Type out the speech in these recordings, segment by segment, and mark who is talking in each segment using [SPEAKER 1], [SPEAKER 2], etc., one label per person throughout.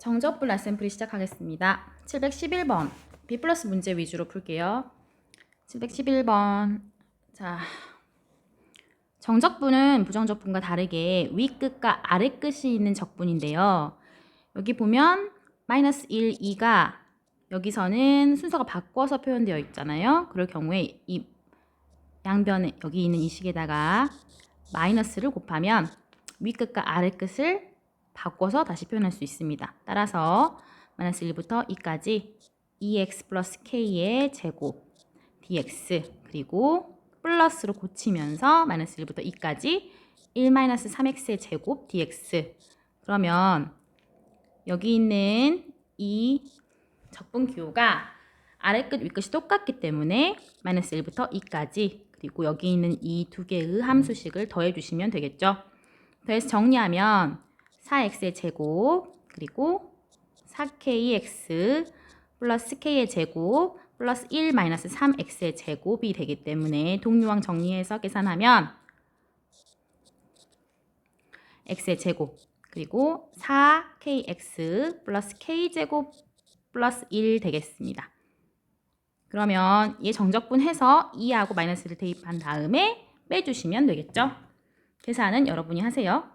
[SPEAKER 1] 정적분 라센풀이 시작하겠습니다. 711번 B 플러스 문제 위주로 풀게요. 711번. 자, 정적분은 부정적분과 다르게 윗끝과 아래끝이 있는 적분인데요. 여기 보면 마이너스 1, 2가 여기서는 순서가 바꿔서 표현되어 있잖아요. 그럴 경우에 이 양변에 여기 있는 이 식에다가 마이너스를 곱하면 윗끝과 아래끝을 바꿔서 다시 표현할 수 있습니다. 따라서 마이너스 1부터 2까지 2x 플러스 k의 제곱 dx 그리고 플러스로 고치면서 마이너스 1부터 2까지 1 마이너스 3x의 제곱 dx. 그러면 여기 있는 이 적분 기호가 아래끝 윗끝이 똑같기 때문에 마이너스 1부터 2까지 그리고 여기 있는 이 두 개의 함수식을 더해주시면 되겠죠. 더해서 정리하면 4x의 제곱 그리고 4kx 플러스 k의 제곱 플러스 1 마이너스 3x의 제곱이 되기 때문에 동류항 정리해서 계산하면 x의 제곱 그리고 4kx 플러스 k제곱 플러스 1 되겠습니다. 그러면 얘 정적분 해서 2하고 마이너스를 대입한 다음에 빼주시면 되겠죠. 계산은 여러분이 하세요.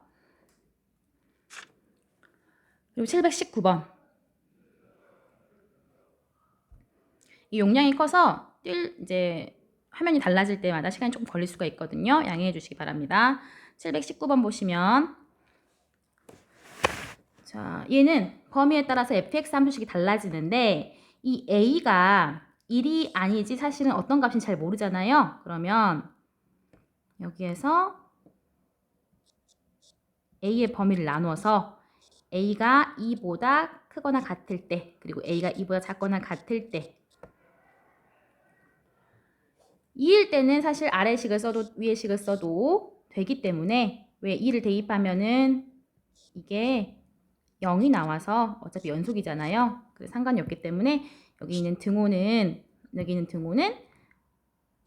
[SPEAKER 1] 그리고 719번. 이 용량이 커서 이제 화면이 달라질 때마다 시간이 조금 걸릴 수가 있거든요. 양해해 주시기 바랍니다. 719번 보시면 자, 얘는 범위에 따라서 fx 함수식이 달라지는데 이 a가 1이 아니지 사실은 어떤 값인지 잘 모르잖아요. 그러면 여기에서 a의 범위를 나누어서 a가 2보다 크거나 같을 때 그리고 a가 2보다 작거나 같을 때 2일 때는 사실 아래 식을 써도 위에 식을 써도 되기 때문에 왜 2를 대입하면은 이게 0이 나와서 어차피 연속이잖아요. 그래서 상관이 없기 때문에 여기 있는 등호는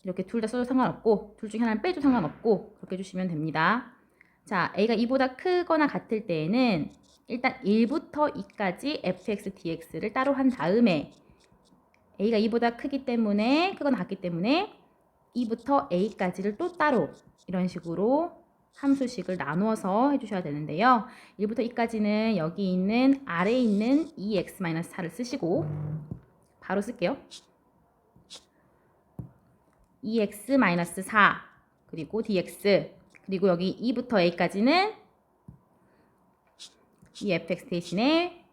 [SPEAKER 1] 이렇게 둘 다 써도 상관없고 둘 중에 하나를 빼도 상관없고 그렇게 해주시면 됩니다. 자, a가 2보다 크거나 같을 때에는 일단 1부터 2까지 fx dx를 따로 한 다음에 a가 2보다 크거나 같기 때문에 2부터 a까지를 또 따로 이런 식으로 함수식을 나누어서 해주셔야 되는데요. 1부터 2까지는 여기 있는 아래에 있는 2x-4를 쓰시고 바로 쓸게요. 2x-4 그리고 dx 그리고 여기 2부터 a까지는 이 fx 대신에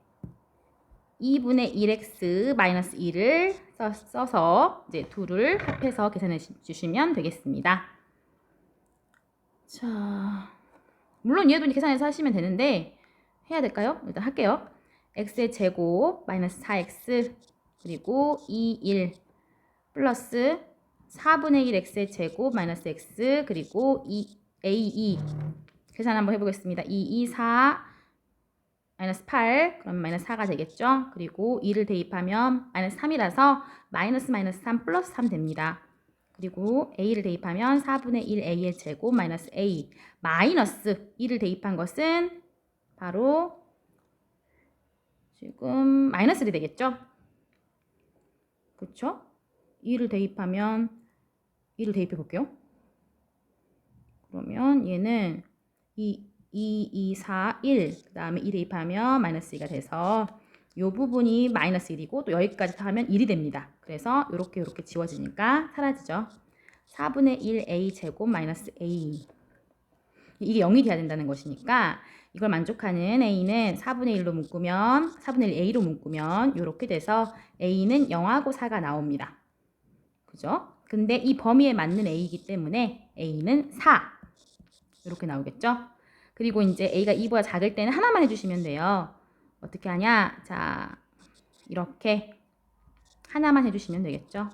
[SPEAKER 1] 2분의 1x-2를 써서 이제 둘을 합해서 계산해 주시면 되겠습니다. 자, 물론 얘도 계산해서 하시면 되는데 해야 될까요? 일단 할게요. x의 제곱 마이너스 4x 그리고 2, 1 플러스 4분의 1 x의 제곱 마이너스 x 그리고 2a2 계산 한번 해보겠습니다. 2, 2, 4 마이너스 8 그러면 마이너스 4가 되겠죠. 그리고 2를 대입하면 마이너스 3이라서 마이너스 3 플러스 3 됩니다. 그리고 a를 대입하면 4분의 1 a의 제곱 마이너스 a 마이너스 2를 대입한 것은 바로 지금 마이너스 1이 되겠죠. 그렇죠? 2를 대입하면 2를 대입해 볼게요. 그러면 얘는 2, 4, 1 그 다음에 2 대입하면 마이너스 2가 돼서 이 부분이 마이너스 1이고 또 여기까지 다 하면 1이 됩니다. 그래서 이렇게 지워지니까 사라지죠. 4분의 1 a 제곱 마이너스 a 이게 0이 돼야 된다는 것이니까 이걸 만족하는 a는 4분의 1로 묶으면 4분의 1 a로 묶으면 이렇게 돼서 a는 0하고 4가 나옵니다. 그죠? 근데 이 범위에 맞는 a이기 때문에 a는 4 이렇게 나오겠죠? 그리고 이제 a가 2보다 작을 때는 하나만 해주시면 돼요. 어떻게 하냐? 자, 이렇게 하나만 해주시면 되겠죠?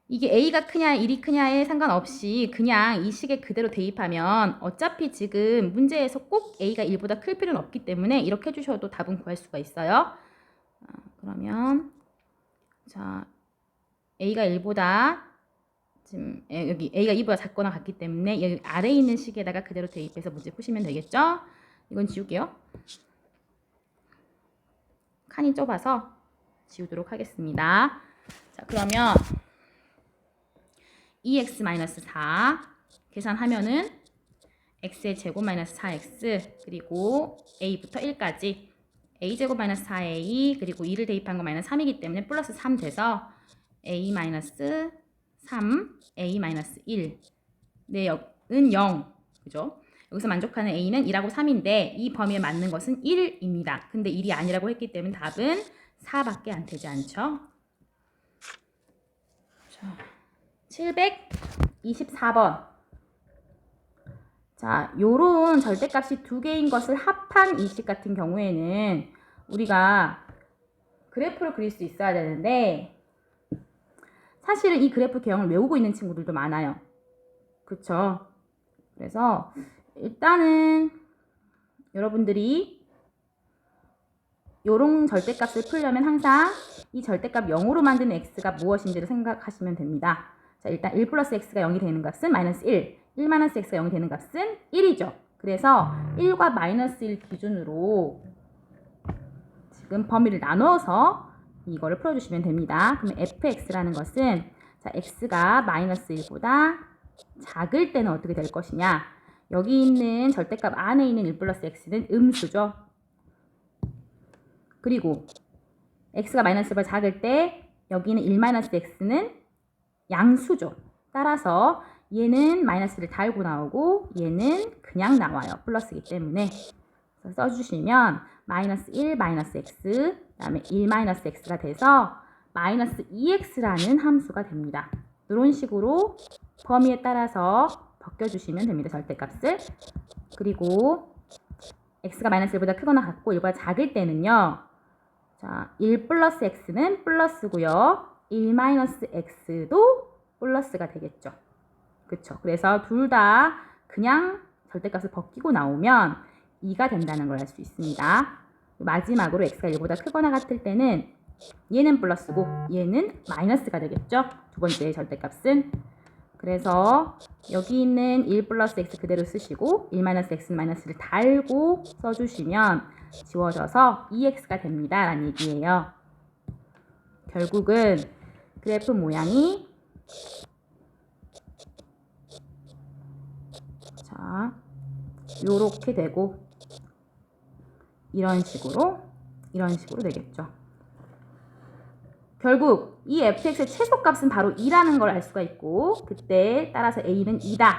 [SPEAKER 1] 이게 a가 크냐 1이 크냐에 상관없이 그냥 이 식에 그대로 대입하면 어차피 지금 문제에서 꼭 a가 1보다 클 필요는 없기 때문에 이렇게 해주셔도 답은 구할 수가 있어요. 그러면 자 a가 1보다 지금 여기 a가 2보다 작거나 같기 때문에 여기 아래에 있는 식에다가 그대로 대입해서 문제 푸시면 되겠죠? 이건 지울게요. 칸이 좁아서 지우도록 하겠습니다. 자, 그러면 2x-4 계산하면은 x의 제곱 마이너스 4x 그리고 a부터 1까지 a제곱 마이너스 4a 그리고 2를 대입한 거 마이너스 3이기 때문에 플러스 3 돼서 a 마이너스 3 a 마이너스 1 네, 은 0 그죠? 여기서 만족하는 a는 1하고 3인데 이 범위에 맞는 것은 1입니다. 근데 1이 아니라고 했기 때문에 답은 4밖에 안 되지 않죠? 자, 724번. 자, 요런 절대값이 두 개인 것을 합한 이식 같은 경우에는 우리가 그래프를 그릴 수 있어야 되는데 사실은 이 그래프 개형을 외우고 있는 친구들도 많아요. 그쵸? 그래서 일단은 여러분들이 요런 절대값을 풀려면 항상 이 절대값 0으로 만드는 x가 무엇인지를 생각하시면 됩니다. 자, 일단 1 플러스 x가 0이 되는 값은 마이너스 1, 1 마이너스 x가 0이 되는 값은 1이죠. 그래서 1과 마이너스 1 기준으로 지금 범위를 나눠서 이거를 풀어주시면 됩니다. 그러면 fx라는 것은 자, x가 마이너스 1보다 작을 때는 어떻게 될 것이냐. 여기 있는 절대값 안에 있는 1 플러스 x는 음수죠. 그리고 x가 마이너스 1보다 작을 때 여기 있는 1 마이너스 x는 양수죠. 따라서 얘는 마이너스를 달고 나오고 얘는 그냥 나와요. 플러스이기 때문에. 그래서 써주시면 마이너스 1 마이너스 x 그 다음에 1 마이너스 x가 돼서 마이너스 2x라는 함수가 됩니다. 이런 식으로 범위에 따라서 벗겨주시면 됩니다. 절대값을. 그리고 x가 마이너스 1보다 크거나 같고 1보다 작을 때는요. 자, 1 플러스 x는 플러스고요. 1 마이너스 x도 플러스가 되겠죠. 그쵸? 그래서 둘 다 그냥 절대값을 벗기고 나오면 2가 된다는 걸 알 수 있습니다. 마지막으로 x가 1보다 크거나 같을 때는 얘는 플러스고 얘는 마이너스가 되겠죠. 두 번째 절대값은. 그래서 여기 있는 1 플러스 x 그대로 쓰시고 1 마이너스 x는 마이너스를 달고 써주시면 지워져서 2x가 됩니다. 라는 얘기예요. 결국은 그래프 모양이 자, 요렇게 되고 이런 식으로 되겠죠. 결국 이 fx의 최소값은 바로 2라는 걸 알 수가 있고 그때 따라서 a는 2다.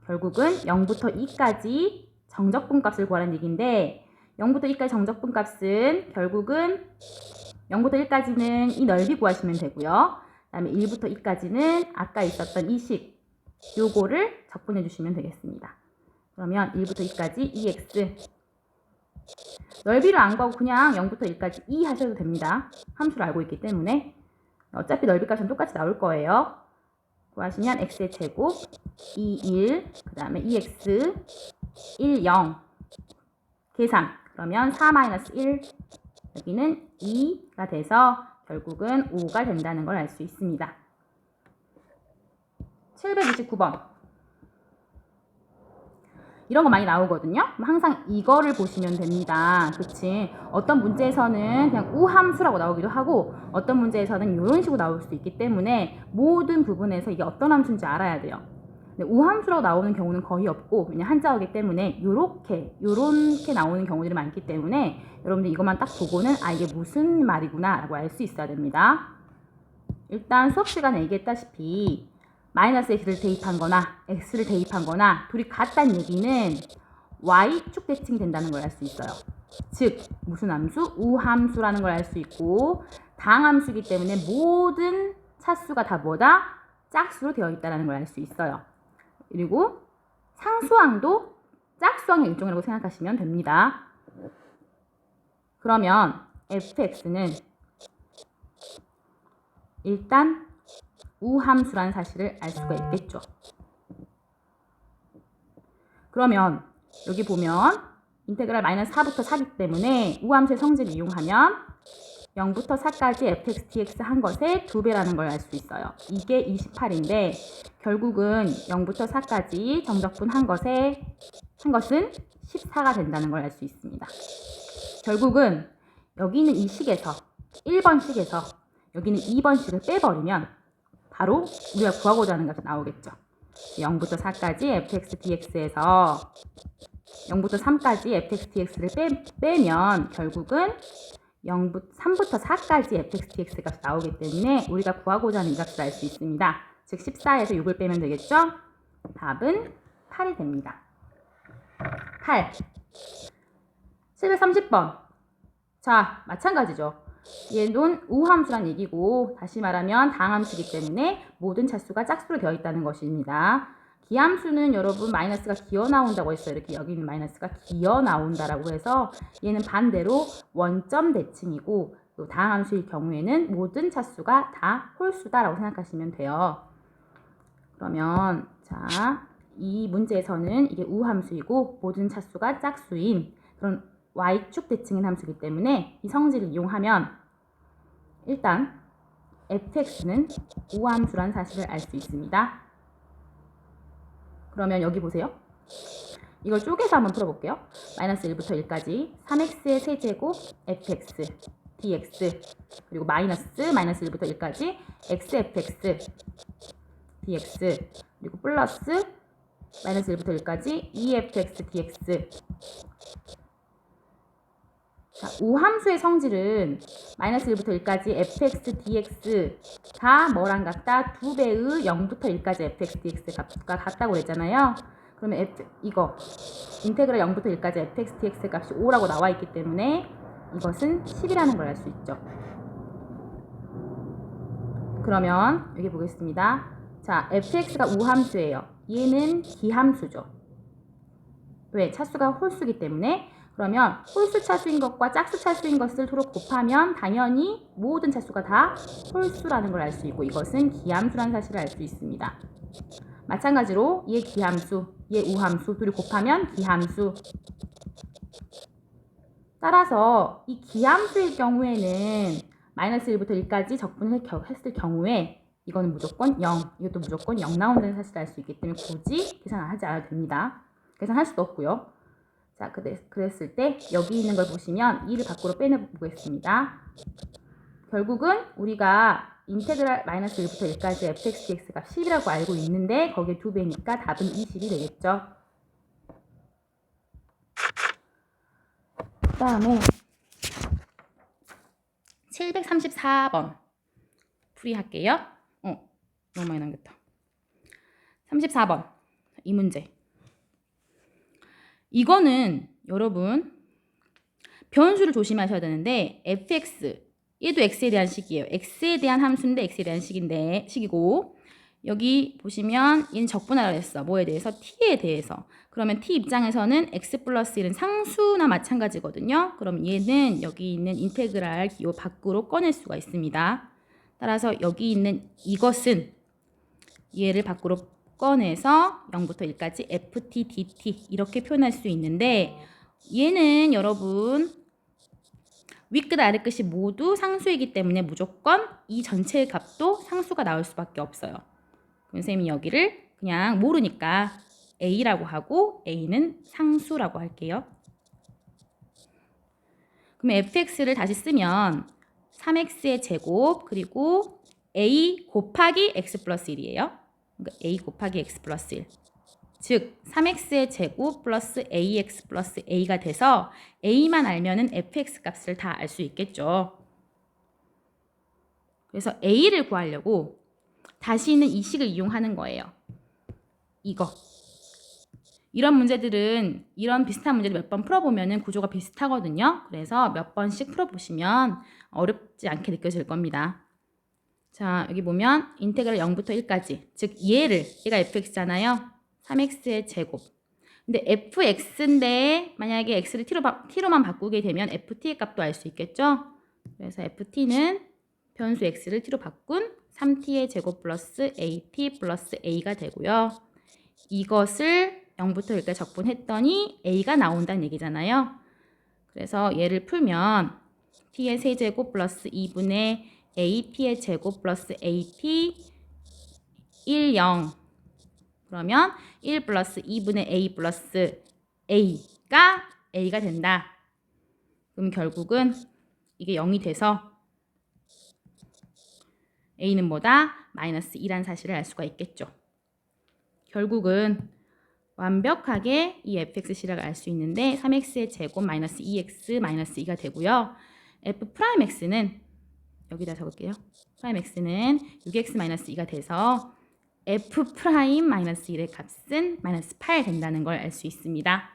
[SPEAKER 1] 결국은 0부터 2까지 정적분값을 구하라는 얘기인데 0부터 2까지 정적분값은 결국은 0부터 1까지는 이 넓이 구하시면 되고요. 그 다음에 1부터 2까지는 아까 있었던 이 식 요거를 적분해 주시면 되겠습니다. 그러면 1부터 2까지 2x 넓이를 안 구하고 그냥 0부터 1까지 2 하셔도 됩니다. 함수를 알고 있기 때문에 어차피 넓이 값은 똑같이 나올 거예요. 구하시면 x의 제곱 2, 1, 그 다음에 2x 1, 0 계산 그러면 4-1 여기는 2가 돼서 결국은 5가 된다는 걸 알 수 있습니다. 729번 이런 거 많이 나오거든요. 항상 이거를 보시면 됩니다. 그치? 어떤 문제에서는 그냥 우함수라고 나오기도 하고 어떤 문제에서는 이런 식으로 나올 수도 있기 때문에 모든 부분에서 이게 어떤 함수인지 알아야 돼요. 근데 우함수라고 나오는 경우는 거의 없고 그냥 한자어기 때문에 요렇게 나오는 경우들이 많기 때문에 여러분들 이것만 딱 보고는 아 이게 무슨 말이구나 라고 알 수 있어야 됩니다. 일단 수업 시간에 얘기했다시피 마이너스 x를 대입한 거나 x를 대입한 거나 둘이 같다는 얘기는 y축 대칭이 된다는 걸 알 수 있어요. 즉 무슨 함수? 우함수라는 걸 알 수 있고 당함수이기 때문에 모든 차수가 다 뭐다? 짝수로 되어 있다는 걸 알 수 있어요. 그리고 상수항도 짝수항의 일종이라고 생각하시면 됩니다. 그러면 fx는 일단 우함수라는 사실을 알 수가 있겠죠. 그러면 여기 보면 인테그랄 마이너스 4부터 4이기 때문에 우함수의 성질을 이용하면 0부터 4까지 fx, dx 한 것의 2배라는 걸 알 수 있어요. 이게 28인데 결국은 0부터 4까지 정적분 한 것은 14가 된다는 걸 알 수 있습니다. 결국은 여기 있는 이 식에서 1번 식에서 여기는 2번 식을 빼버리면 바로 우리가 구하고자 하는 값이 나오겠죠. 0부터 4까지 fx dx에서 0부터 3까지 fx dx를 빼면 결국은 3부터 4까지 fx dx 값이 나오기 때문에 우리가 구하고자 하는 이 값을 알 수 있습니다. 즉 14에서 6을 빼면 되겠죠? 답은 8이 됩니다. 8. 730번. 자, 마찬가지죠. 얘는 우함수란 얘기고 다시 말하면 당함수이기 때문에 모든 차수가 짝수로 되어 있다는 것입니다. 기함수는 여러분 마이너스가 기어 나온다고 했어요. 이렇게 여기 있는 마이너스가 기어 나온다라고 해서 얘는 반대로 원점 대칭이고 또 당함수일 경우에는 모든 차수가 다 홀수다라고 생각하시면 돼요. 그러면 자, 이 문제에서는 이게 우함수이고 모든 차수가 짝수인 그런 y축 대칭인 함수이기 때문에 이 성질을 이용하면 일단 fx는 우함수란 사실을 알 수 있습니다. 그러면 여기 보세요. 이걸 쪼개서 한번 풀어볼게요. 마이너스 1부터 1까지 3x의 세제곱 fx dx 그리고 마이너스 1부터 1까지 xfx dx 그리고 플러스 마이너스 1부터 1까지 efx dx. 자, 우함수의 성질은 마이너스 1부터 1까지 fx dx 다 뭐랑 같다? 2배의 0부터 1까지 fx dx 값과 같다고 그랬잖아요. 그러면 이거 인테그랄 0부터 1까지 fx dx 값이 5라고 나와 있기 때문에 이것은 10이라는 걸 알 수 있죠. 그러면 여기 보겠습니다. 자, fx가 우함수예요. 얘는 기함수죠. 왜? 차수가 홀수기 때문에. 그러면 홀수 차수인 것과 짝수 차수인 것을 서로 곱하면 당연히 모든 차수가 다 홀수라는 걸 알 수 있고 이것은 기함수라는 사실을 알 수 있습니다. 마찬가지로 얘 기함수, 얘 우함수 둘이 곱하면 기함수. 따라서 이 기함수일 경우에는 마이너스 1부터 1까지 적분을 했을 경우에 이거는 무조건 0, 이것도 무조건 0 나온다는 사실을 알 수 있기 때문에 굳이 계산하지 않아도 됩니다. 계산할 수도 없고요. 자, 그랬을 때 여기 있는 걸 보시면 2를 밖으로 빼내보겠습니다. 결국은 우리가 인테그랄 마이너스 1부터 1까지 fx dx가 10이라고 알고 있는데 거기에 2배니까 답은 20이 되겠죠. 그 다음에 734번 풀이할게요. 너무 많이 남겼다. 34번 이 문제. 이거는 여러분 변수를 조심하셔야 되는데 fx 얘도 x에 대한 식이에요. x에 대한 함수인데 x에 대한 식이고 여기 보시면 얘는 적분하라 했어. 뭐에 대해서? t에 대해서. 그러면 t 입장에서는 x 플러스 1은 상수나 마찬가지거든요. 그럼 얘는 여기 있는 인테그랄 기호 밖으로 꺼낼 수가 있습니다. 따라서 여기 있는 이것은 얘를 밖으로 꺼내서 0부터 1까지 ft dt 이렇게 표현할 수 있는데 얘는 여러분 윗끝 아래끝이 모두 상수이기 때문에 무조건 이 전체의 값도 상수가 나올 수밖에 없어요. 그럼 선생님이 여기를 그냥 모르니까 a라고 하고 a는 상수라고 할게요. 그럼 fx를 다시 쓰면 3x의 제곱 그리고 a 곱하기 x 플러스 1이에요. 그러니까 a 곱하기 x 플러스 1. 즉 3x의 제곱 플러스 ax 플러스 a가 돼서 a만 알면은 fx 값을 다 알 수 있겠죠. 그래서 a를 구하려고 다시 있는 이 식을 이용하는 거예요. 이거. 이런 문제들은 이런 비슷한 문제를 몇 번 풀어보면은 구조가 비슷하거든요. 그래서 몇 번씩 풀어보시면 어렵지 않게 느껴질 겁니다. 자, 여기 보면 인테그랄 0부터 1까지. 즉 얘가 fx잖아요. 3x의 제곱. 근데 fx인데 만약에 x를 t로만 바꾸게 되면 ft의 값도 알 수 있겠죠? 그래서 ft는 변수 x를 t로 바꾼 3t의 제곱 플러스 at 플러스 a가 되고요. 이것을 0부터 1까지 적분했더니 a가 나온다는 얘기잖아요. 그래서 얘를 풀면 t의 세제곱 플러스 2분의 at의 제곱 플러스 at 1, 0 그러면 1 플러스 2분의 a 플러스 a가 된다. 그럼 결국은 이게 0이 돼서 a는 뭐다? 마이너스 2란 사실을 알 수가 있겠죠. 결국은 완벽하게 이 fxc를 알 수 있는데 3x의 제곱 마이너스 2x 마이너스 2가 되고요. f'x는 여기다 적을게요. 프라임 x는 6x 마이너스 2가 돼서 f 프라임 마이너스 1의 값은 마이너스 8 된다는 걸 알 수 있습니다.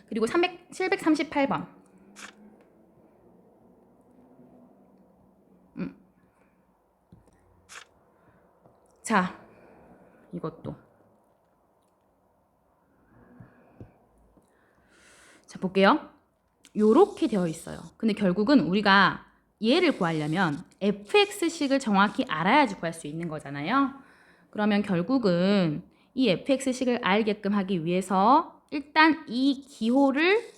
[SPEAKER 1] 그리고 738번. 자, 이것도. 자, 볼게요. 요렇게 되어 있어요. 근데 결국은 우리가 얘를 구하려면 fx식을 정확히 알아야지 구할 수 있는 거잖아요. 그러면 결국은 이 fx식을 알게끔 하기 위해서 일단 이 기호를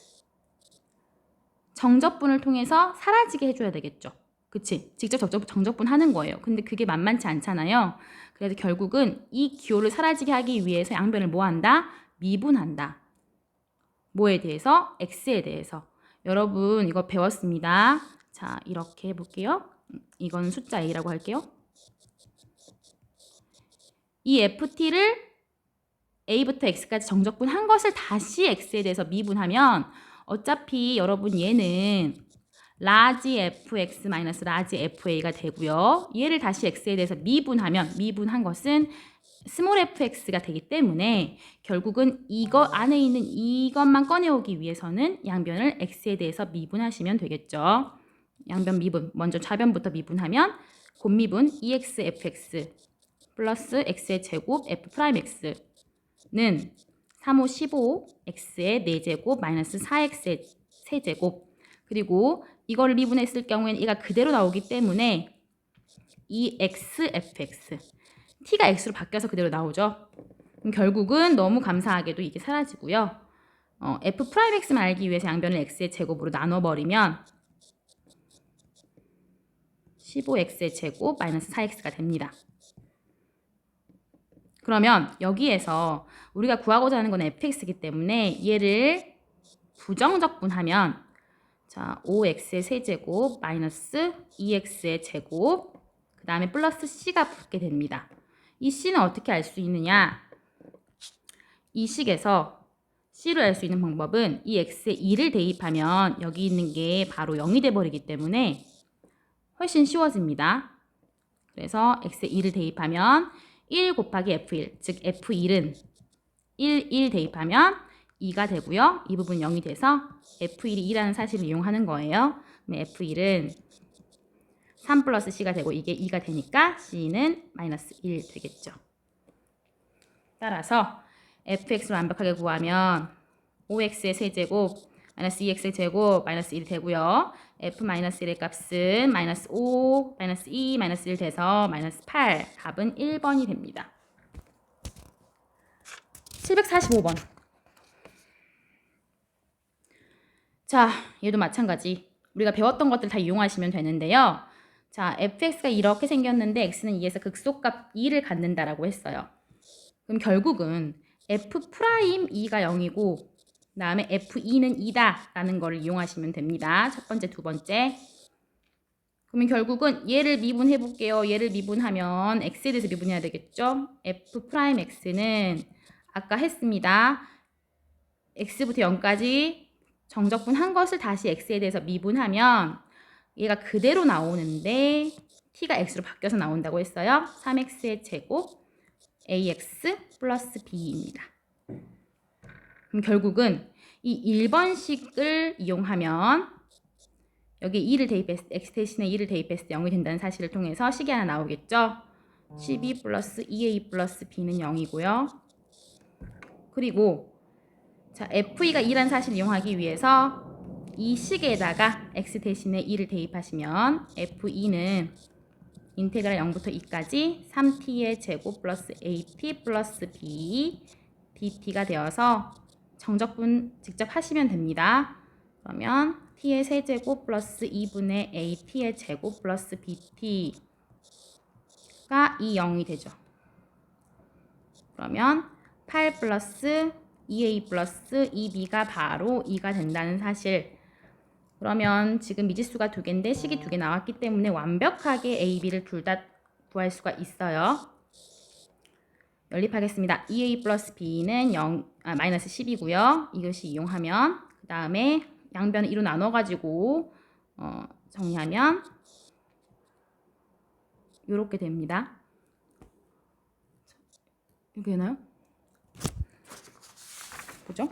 [SPEAKER 1] 정적분을 통해서 사라지게 해줘야 되겠죠. 그치? 직접 정적분 하는 거예요. 근데 그게 만만치 않잖아요. 그래서 결국은 이 기호를 사라지게 하기 위해서 양변을 뭐 한다? 미분한다. 뭐에 대해서? x에 대해서. 여러분 이거 배웠습니다. 자, 이렇게 해볼게요. 이건 숫자 a라고 할게요. 이 ft를 a부터 x까지 정적분 한 것을 다시 x에 대해서 미분하면 어차피 여러분 얘는 라지 fx 마이너스 라지 fa가 되고요. 얘를 다시 x에 대해서 미분하면 미분한 것은 스몰 fx가 되기 때문에 결국은 이거 안에 있는 이것만 꺼내오기 위해서는 양변을 x에 대해서 미분하시면 되겠죠. 양변 미분, 먼저 좌변부터 미분하면 곱미분 2x fx 플러스 x의 제곱 f 프라임 x는 3, 5, 15 x의 4제곱 마이너스 4x의 세제곱 그리고 이거를 미분했을 경우에는 얘가 그대로 나오기 때문에 2x fx t가 x로 바뀌어서 그대로 나오죠. 그럼 결국은 너무 감사하게도 이게 사라지고요. f 프라임 x만 알기 위해서 양변을 x의 제곱으로 나눠버리면 15x의 제곱 마이너스 4x가 됩니다. 그러면 여기에서 우리가 구하고자 하는 건 fx이기 때문에 얘를 부정적분하면 자 5x의 세제곱 마이너스 2x의 제곱 그 다음에 플러스 c가 붙게 됩니다. 이 c는 어떻게 알 수 있느냐? 이 식에서 c를 알 수 있는 방법은 이 x에 2를 대입하면 여기 있는 게 바로 0이 돼버리기 때문에 훨씬 쉬워집니다. 그래서 x에 2를 대입하면 1 곱하기 f1, 즉 f1은 1 대입하면 2가 되고요. 이 부분 0이 돼서 f1이 2라는 사실을 이용하는 거예요. 그럼 f1은 3 플러스 c가 되고 이게 2가 되니까 c는 마이너스 1 되겠죠. 따라서 fx를 완벽하게 구하면 5x의 세제곱 마이너스 2x의 제곱 마이너스 1이 되고요. f 마이너스 1의 값은 마이너스 5, 마이너스 2, 마이너스 1 돼서 마이너스 8. 답은 1번이 됩니다. 745번. 자, 얘도 마찬가지. 우리가 배웠던 것들 다 이용하시면 되는데요. 자, fx가 이렇게 생겼는데 x는 2에서 극소값 2를 갖는다라고 했어요. 그럼 결국은 f'2가 0이고 그 다음에 f2는 2다 라는 거를 이용하시면 됩니다. 첫 번째, 두 번째. 그러면 결국은 얘를 미분해 볼게요. 얘를 미분하면 x에 대해서 미분해야 되겠죠. f'x는 아까 했습니다. x부터 0까지 정적분 한 것을 다시 x에 대해서 미분하면 얘가 그대로 나오는데 t가 x로 바뀌어서 나온다고 했어요. 3x의 제곱 ax 플러스 b입니다. 그럼 결국은 이 1번식을 이용하면 여기 2를 대입했을 때 x 대신에 2를 대입했을 때 0이 된다는 사실을 통해서 식이 하나 나오겠죠. 12 플러스 2a 플러스 b는 0이고요. 그리고 자 f2가 2라는 사실을 이용하기 위해서 이 식에다가 x 대신에 2를 대입하시면 f2는 인테그랄 0부터 2까지 3t의 제곱 플러스 at 플러스 b dt가 되어서 정적분 직접 하시면 됩니다. 그러면 t의 세제곱 플러스 2분의 at의 제곱 플러스 bt가 이 0이 되죠. 그러면 8 플러스 2a 플러스 2b가 바로 2가 된다는 사실. 그러면 지금 미지수가 두 개인데 식이 두 개 나왔기 때문에 완벽하게 a, b를 둘 다 구할 수가 있어요. 연립하겠습니다. 2a 플러스 b는 마이너스 10이고요. 이것이 이용하면 그 다음에 양변을 2로 나눠가지고 정리하면 이렇게 됩니다. 이렇게 되나요? 그죠?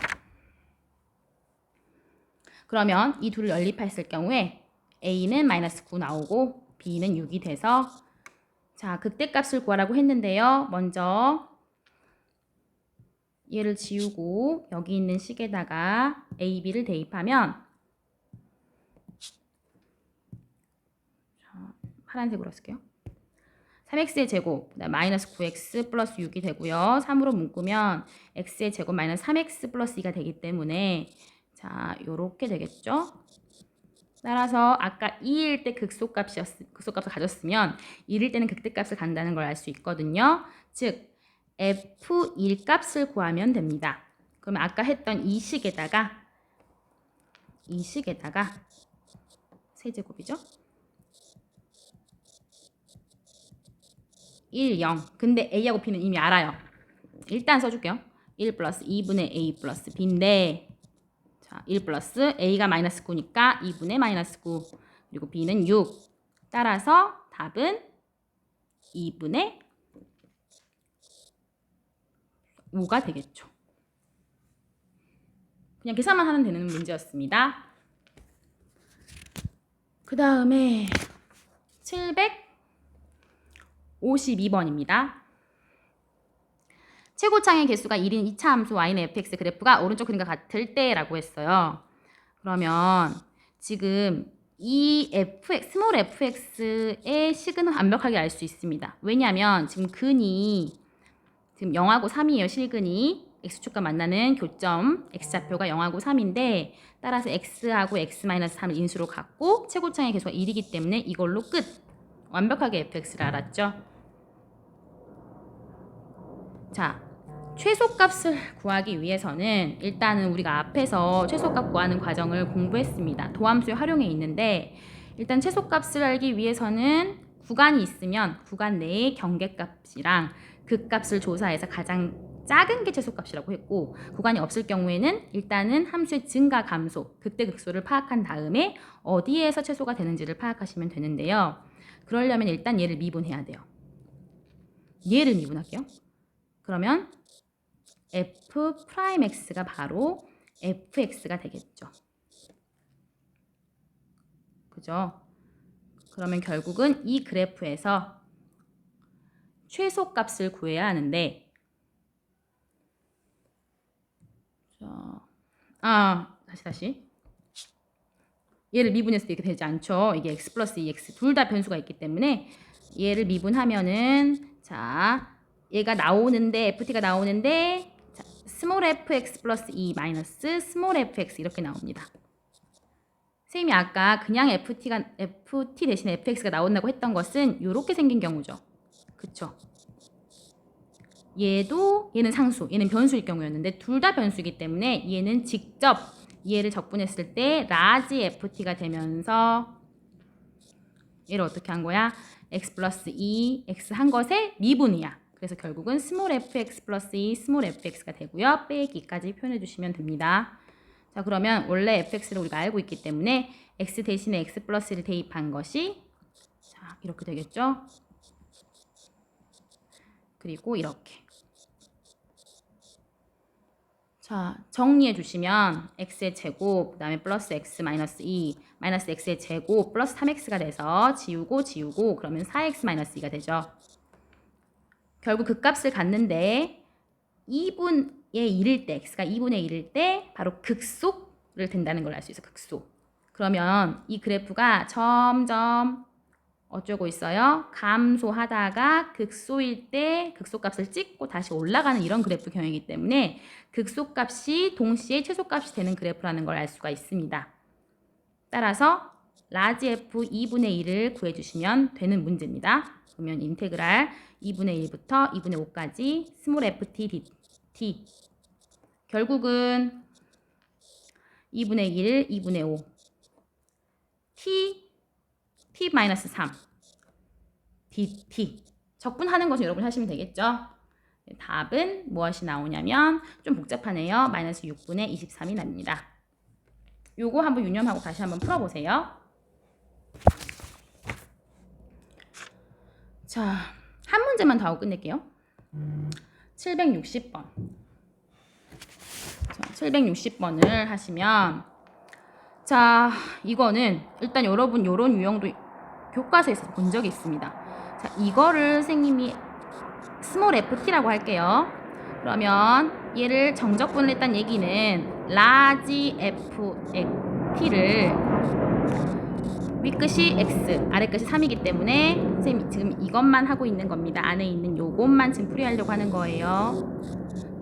[SPEAKER 1] 그러면 이 둘을 연립했을 경우에 a는 마이너스 9 나오고 b는 6이 돼서 자, 극대값을 구하라고 했는데요. 먼저 얘를 지우고 여기 있는 식에다가 a, b를 대입하면 자, 파란색으로 쓸게요. 3x의 제곱, 마이너스 9x 플러스 6이 되고요. 3으로 묶으면 x의 제곱 마이너스 3x 플러스 2가 되기 때문에 자, 요렇게 되겠죠? 따라서 아까 2일 때 극소값을 가졌으면 1일 때는 극대값을 간다는 걸 알 수 있거든요. 즉 f1 값을 구하면 됩니다. 그러면 아까 했던 이 식에다가 세제곱이죠? 1, 0. 근데 a하고 b는 이미 알아요. 일단 써줄게요. 1 플러스 2분의 a 플러스 b인데 자, 1 플러스 a가 마이너스 9니까 2분의 마이너스 9 그리고 b는 6. 따라서 답은 2분의 5가 되겠죠. 그냥 계산만 하면 되는 문제였습니다. 그 다음에 752번입니다. 최고창의 개수가 1인 2차 함수 y는 fx 그래프가 오른쪽 그림과 같을 때라고 했어요. 그러면 지금 이 스몰 fx의 식은 완벽하게 알 수 있습니다. 왜냐하면 지금 근이 지금 0하고 3이에요. 실근이 x축과 만나는 교점 x좌표가 0하고 3인데 따라서 x하고 x-3을 인수로 갖고 최고창의 개수가 1이기 때문에 이걸로 끝! 완벽하게 fx를 알았죠? 자, 최소값을 구하기 위해서는 일단은 우리가 앞에서 최소값 구하는 과정을 공부했습니다. 도함수에 활용해 있는데 일단 최소값을 알기 위해서는 구간이 있으면 구간 내의 경계값이랑 극값을 조사해서 가장 작은 게 최소값이라고 했고 구간이 없을 경우에는 일단은 함수의 증가 감소, 극대 극소를 파악한 다음에 어디에서 최소가 되는지를 파악하시면 되는데요. 그러려면 일단 얘를 미분해야 돼요. 얘를 미분할게요. 그러면 f'x가 바로 fx가 되겠죠. 그죠? 그러면 결국은 이 그래프에서 최소값을 구해야 하는데 다시 얘를 미분했을 때 이렇게 되지 않죠. 이게 x 플러스 2x 둘 다 변수가 있기 때문에 얘를 미분하면은 자 얘가 나오는데 ft가 나오는데 자, 스몰 fx 플러스 2 마이너스 스몰 fx 이렇게 나옵니다. 선생님이 아까 그냥 ft 대신에 fx가 나온다고 했던 것은 이렇게 생긴 경우죠. 그쵸? 얘는 상수, 얘는 변수일 경우였는데 둘 다 변수이기 때문에 얘는 직접 얘를 적분했을 때 라지 ft가 되면서 얘를 어떻게 한 거야? x 플러스 2, x 한 것의 미분이야. 그래서 결국은 스몰 fx 플러스 2, 스몰 fx가 되고요. 빼기까지 표현해 주시면 됩니다. 자, 그러면 원래 fx를 우리가 알고 있기 때문에 x 대신에 x 플러스를 대입한 것이 자, 이렇게 되겠죠? 그리고 이렇게. 자, 정리해 주시면 x의 제곱, 그 다음에 플러스 x 마이너스 2, 마이너스 x의 제곱 플러스 3x가 돼서 지우고 그러면 4x 마이너스 2가 되죠. 결국 그 값을 갖는데 2분의 1일 때, x가 2분의 1일 때 바로 극소를 된다는 걸 알 수 있어요. 극소. 그러면 이 그래프가 점점 어쩌고 있어요? 감소하다가 극소일 때 극소값을 찍고 다시 올라가는 이런 그래프 경향이기 때문에 극소값이 동시에 최소값이 되는 그래프라는 걸 알 수가 있습니다. 따라서 라지 f 2분의 1을 구해주시면 되는 문제입니다. 그러면 인테그랄 2분의 1부터 2분의 5까지 스몰 ft dt 결국은 2분의 1, 2분의 5 t-3 dt 적분하는 것을 여러분 하시면 되겠죠. 답은 무엇이 나오냐면 좀 복잡하네요. 마이너스 6분의 23이 납니다. 요거 한번 유념하고 다시 한번 풀어보세요. 자, 한 문제만 더 하고 끝낼게요. 760번. 자, 760번을 하시면 자, 이거는 일단 여러분 요런 유형도 교과서에서 본 적이 있습니다. 자, 이거를 선생님이 스몰 ft라고 할게요. 그러면 얘를 정적분을 했다는 얘기는 라지 ft를 윗끝이 x, 아래끝이 3이기 때문에 선생님이 지금 이것만 하고 있는 겁니다. 안에 있는 요것만 지금 풀이하려고 하는 거예요.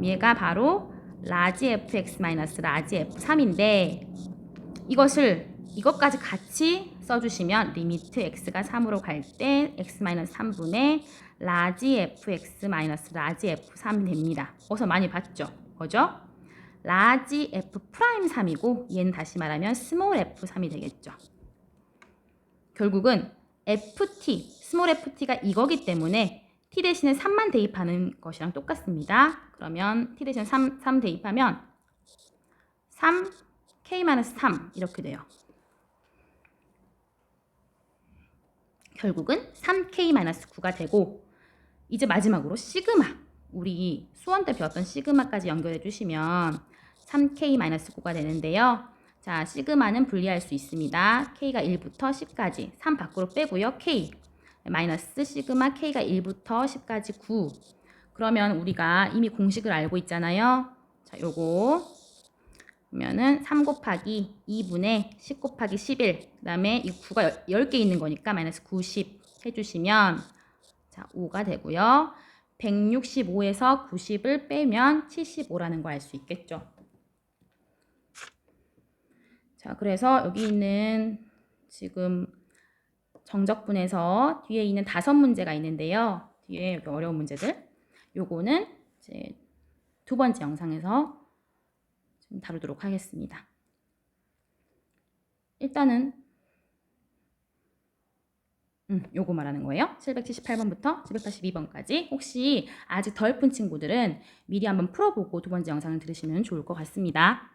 [SPEAKER 1] 얘가 바로 라지 fx 마이너스 라지 f3인데 이것까지 같이 써주시면 리미트 x가 3으로 갈 때 x-3분의 라지 fx 마이너스 라지 f3이 됩니다. 어서 많이 봤죠? 그죠? 라지 f'3이고 얘는 다시 말하면 스몰 f3이 되겠죠. 결국은 ft, 스몰 ft가 이거기 때문에 t 대신에 3만 대입하는 것이랑 똑같습니다. 그러면 t 대신에 3 대입하면 3k-3 이렇게 돼요. 결국은 3k-9가 되고 이제 마지막으로 시그마 우리 수원 때 배웠던 시그마까지 연결해 주시면 3k-9가 되는데요. 자, 시그마는 분리할 수 있습니다. k가 1부터 10까지 3 밖으로 빼고요. k 마이너스 시그마 k가 1부터 10까지 9. 그러면 우리가 이미 공식을 알고 있잖아요. 자, 요거 그러면은 3 곱하기 2분의 10 곱하기 11 그 다음에 이 9가 10개 있는 거니까 마이너스 90 해주시면 자 5가 되고요. 165에서 90을 빼면 75라는 거 알 수 있겠죠. 자 그래서 여기 있는 지금 정적분에서 뒤에 있는 5문제가 있는데요. 뒤에 여기 어려운 문제들 요거는 이제 두 번째 영상에서 좀 다루도록 하겠습니다. 일단은 요거 말하는 거예요. 778번부터 782번까지 혹시 아직 덜 푼 친구들은 미리 한번 풀어보고 두 번째 영상을 들으시면 좋을 것 같습니다.